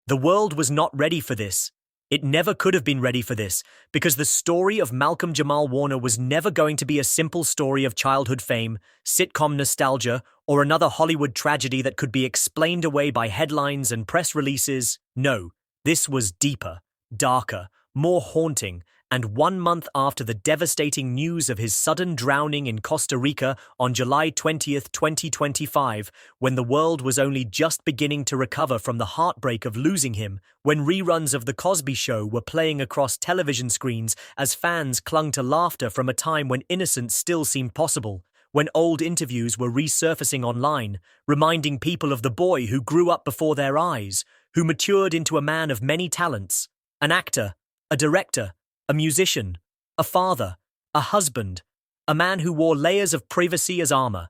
The world was not ready for this. It never could have been ready for this, because the story of Malcolm Jamal Warner was never going to be a simple story of childhood fame, sitcom nostalgia, or another Hollywood tragedy that could be explained away by headlines and press releases. No, this was deeper, darker, more haunting, and 1 month after the devastating news of his sudden drowning in Costa Rica on July 20th, 2025, when the world was only just beginning to recover from the heartbreak of losing him, when reruns of The Cosby Show were playing across television screens as fans clung to laughter from a time when innocence still seemed possible, when old interviews were resurfacing online, reminding people of the boy who grew up before their eyes, who matured into a man of many talents, an actor, a director, a musician, a father, a husband, a man who wore layers of privacy as armor.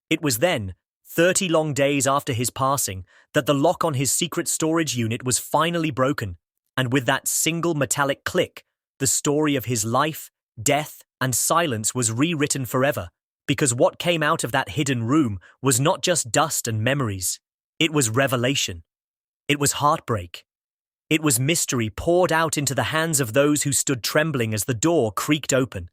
It was then, 30 long days after his passing, that the lock on his secret storage unit was finally broken, and with that single metallic click, the story of his life, death, and silence was rewritten forever, because what came out of that hidden room was not just dust and memories. It was revelation. It was heartbreak. It was mystery poured out into the hands of those who stood trembling as the door creaked open,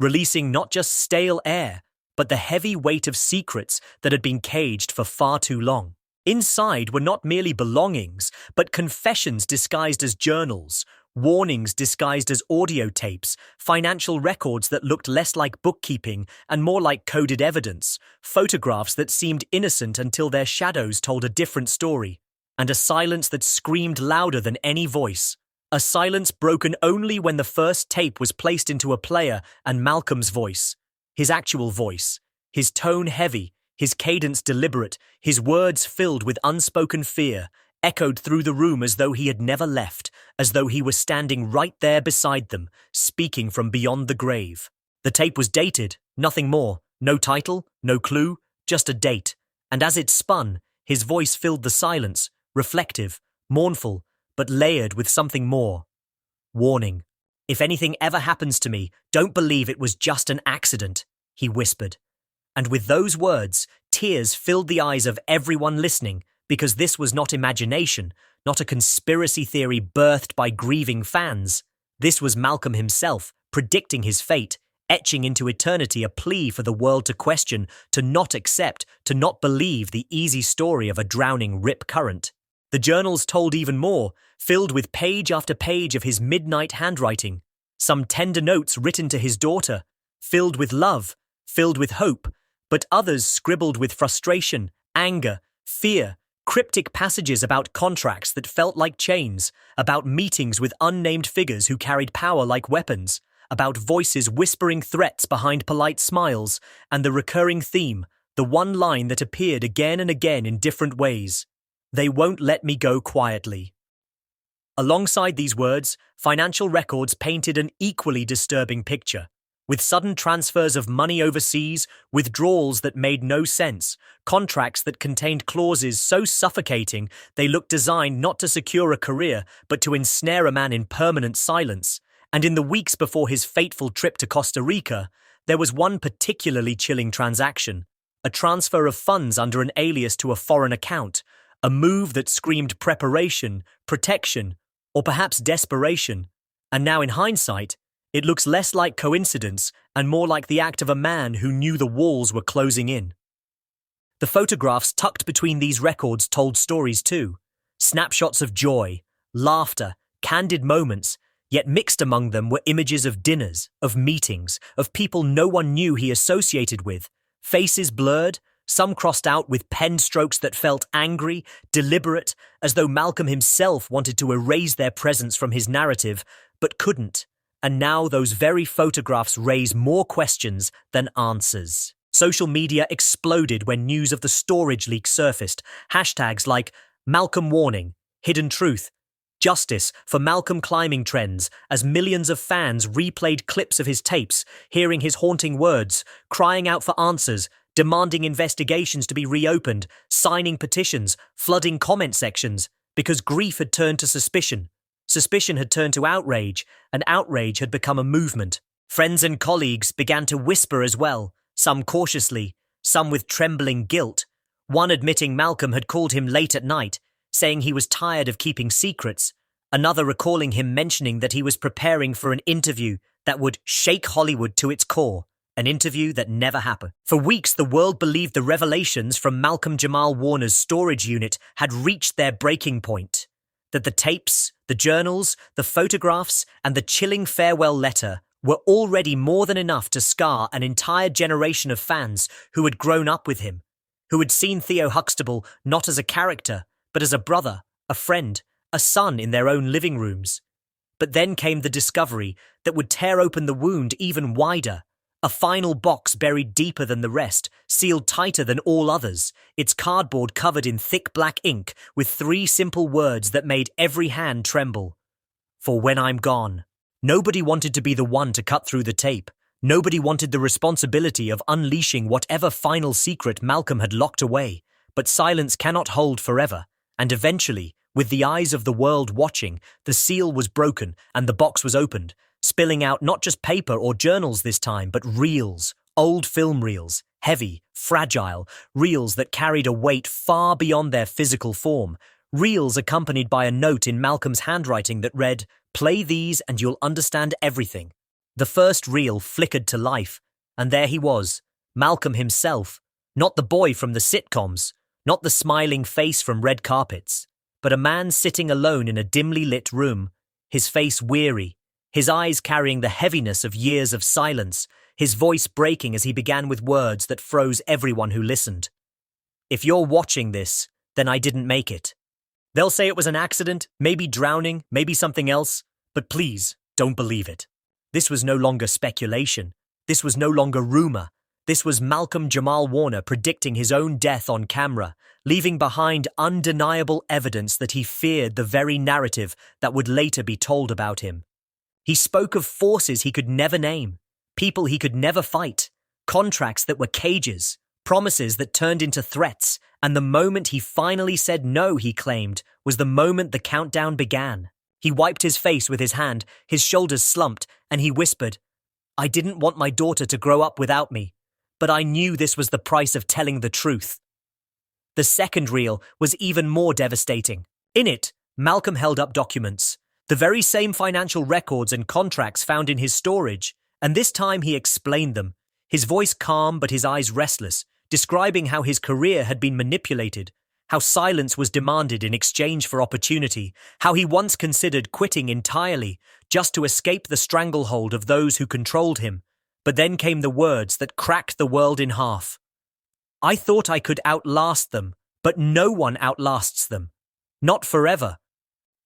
releasing not just stale air, but the heavy weight of secrets that had been caged for far too long. Inside were not merely belongings, but confessions disguised as journals, warnings disguised as audio tapes, financial records that looked less like bookkeeping and more like coded evidence, photographs that seemed innocent until their shadows told a different story, and a silence that screamed louder than any voice. A silence broken only when the first tape was placed into a player and Malcolm's voice, his actual voice, his tone heavy, his cadence deliberate, his words filled with unspoken fear, echoed through the room as though he had never left, as though he was standing right there beside them, speaking from beyond the grave. The tape was dated, nothing more, no title, no clue, just a date, and as it spun, his voice filled the silence, reflective, mournful, but layered with something more. Warning. If anything ever happens to me, don't believe it was just an accident, he whispered. And with those words, tears filled the eyes of everyone listening, because this was not imagination, not a conspiracy theory birthed by grieving fans. This was Malcolm himself, predicting his fate, etching into eternity a plea for the world to question, to not accept, to not believe the easy story of a drowning rip current. The journals told even more, filled with page after page of his midnight handwriting, some tender notes written to his daughter, filled with love, filled with hope, but others scribbled with frustration, anger, fear, cryptic passages about contracts that felt like chains, about meetings with unnamed figures who carried power like weapons, about voices whispering threats behind polite smiles, and the recurring theme, the one line that appeared again and again in different ways. They won't let me go quietly. Alongside these words, financial records painted an equally disturbing picture, with sudden transfers of money overseas, withdrawals that made no sense, contracts that contained clauses so suffocating they looked designed not to secure a career but to ensnare a man in permanent silence. And in the weeks before his fateful trip to Costa Rica, there was one particularly chilling transaction, a transfer of funds under an alias to a foreign account, a move that screamed preparation, protection, or perhaps desperation. And now in hindsight, it looks less like coincidence and more like the act of a man who knew the walls were closing in. The photographs tucked between these records told stories too. Snapshots of joy, laughter, candid moments, yet mixed among them were images of dinners, of meetings, of people no one knew he associated with, faces blurred, some crossed out with pen strokes that felt angry, deliberate, as though Malcolm himself wanted to erase their presence from his narrative, but couldn't. And now those very photographs raise more questions than answers. Social media exploded when news of the storage leak surfaced. Hashtags like Malcolm Warning, Hidden Truth, Justice for Malcolm climbing trends, as millions of fans replayed clips of his tapes, hearing his haunting words, crying out for answers, demanding investigations to be reopened, signing petitions, flooding comment sections, because grief had turned to suspicion. Suspicion had turned to outrage, and outrage had become a movement. Friends and colleagues began to whisper as well, some cautiously, some with trembling guilt. One admitting Malcolm had called him late at night, saying he was tired of keeping secrets, another recalling him mentioning that he was preparing for an interview that would shake Hollywood to its core, an interview that never happened. For weeks, the world believed the revelations from Malcolm Jamal Warner's storage unit had reached their breaking point, that the tapes, the journals, the photographs, and the chilling farewell letter were already more than enough to scar an entire generation of fans who had grown up with him, who had seen Theo Huxtable not as a character, but as a brother, a friend, a son in their own living rooms. But then came the discovery that would tear open the wound even wider, a final box buried deeper than the rest, sealed tighter than all others, its cardboard covered in thick black ink with 3 simple words that made every hand tremble. For when I'm gone. Nobody wanted to be the one to cut through the tape. Nobody wanted the responsibility of unleashing whatever final secret Malcolm had locked away. But silence cannot hold forever, and eventually, with the eyes of the world watching, the seal was broken and the box was opened, spilling out not just paper or journals this time, but reels, old film reels, heavy, fragile, reels that carried a weight far beyond their physical form, reels accompanied by a note in Malcolm's handwriting that read, "Play these and you'll understand everything." The first reel flickered to life, and there he was, Malcolm himself, not the boy from the sitcoms, not the smiling face from red carpets, but a man sitting alone in a dimly lit room, his face weary, his eyes carrying the heaviness of years of silence, his voice breaking as he began with words that froze everyone who listened. "If you're watching this, then I didn't make it. They'll say it was an accident, maybe drowning, maybe something else, but please, don't believe it. This was no longer speculation. This was no longer rumor. This was Malcolm Jamal Warner predicting his own death on camera, leaving behind undeniable evidence that he feared the very narrative that would later be told about him. He spoke of forces he could never name, people he could never fight, contracts that were cages, promises that turned into threats, and the moment he finally said no, he claimed, was the moment the countdown began. He wiped his face with his hand, his shoulders slumped, and he whispered, "I didn't want my daughter to grow up without me, but I knew this was the price of telling the truth." The second reel was even more devastating. In it, Malcolm held up documents, the very same financial records and contracts found in his storage, and this time he explained them, his voice calm but his eyes restless, describing how his career had been manipulated, how silence was demanded in exchange for opportunity, how he once considered quitting entirely just to escape the stranglehold of those who controlled him. But then came the words that cracked the world in half. "I thought I could outlast them, but no one outlasts them. Not forever."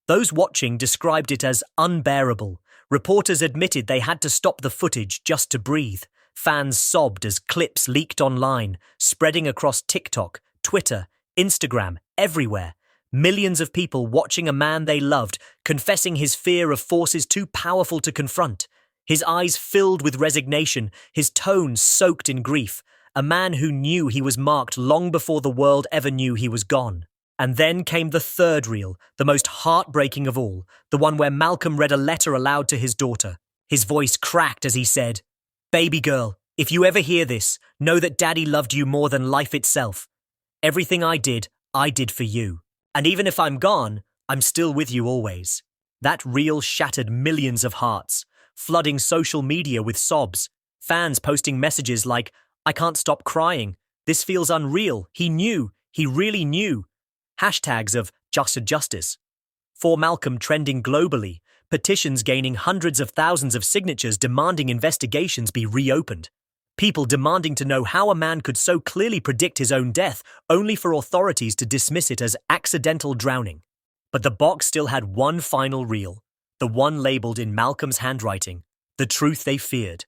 Those watching described it as unbearable. Reporters admitted they had to stop the footage just to breathe. Fans sobbed as clips leaked online, spreading across TikTok, Twitter, Instagram, everywhere. Millions of people watching a man they loved, confessing his fear of forces too powerful to confront. His eyes filled with resignation, his tone soaked in grief. A man who knew he was marked long before the world ever knew he was gone. And then came the third reel, the most heartbreaking of all, the one where Malcolm read a letter aloud to his daughter. His voice cracked as he said, "Baby girl, if you ever hear this, know that Daddy loved you more than life itself. Everything I did for you. And even if I'm gone, I'm still with you always." That reel shattered millions of hearts, flooding social media with sobs, fans posting messages like, "I can't stop crying. This feels unreal. He knew. He really knew." Hashtags of justice. For Malcolm trending globally, petitions gaining hundreds of thousands of signatures demanding investigations be reopened. People demanding to know how a man could so clearly predict his own death, only for authorities to dismiss it as accidental drowning. But the box still had one final reel, the one labeled in Malcolm's handwriting, the truth they feared.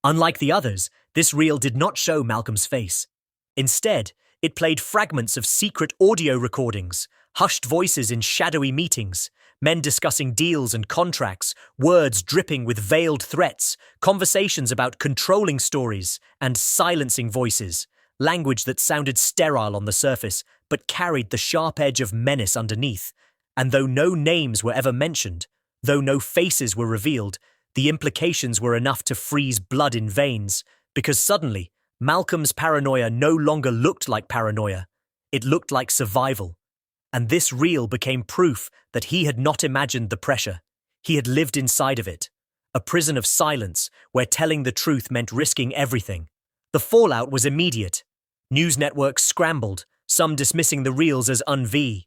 Unlike the others, this reel did not show Malcolm's face. Instead, it played fragments of secret audio recordings, hushed voices in shadowy meetings, men discussing deals and contracts, words dripping with veiled threats, conversations about controlling stories and silencing voices, language that sounded sterile on the surface but carried the sharp edge of menace underneath. And though no names were ever mentioned, though no faces were revealed, the implications were enough to freeze blood in veins, because suddenly, Malcolm's paranoia no longer looked like paranoia. It looked like survival. and this reel became proof that he had not imagined the pressure. He had lived inside of it. A prison of silence where telling the truth meant risking everything. The fallout was immediate. News networks scrambled, some dismissing the reels as unv.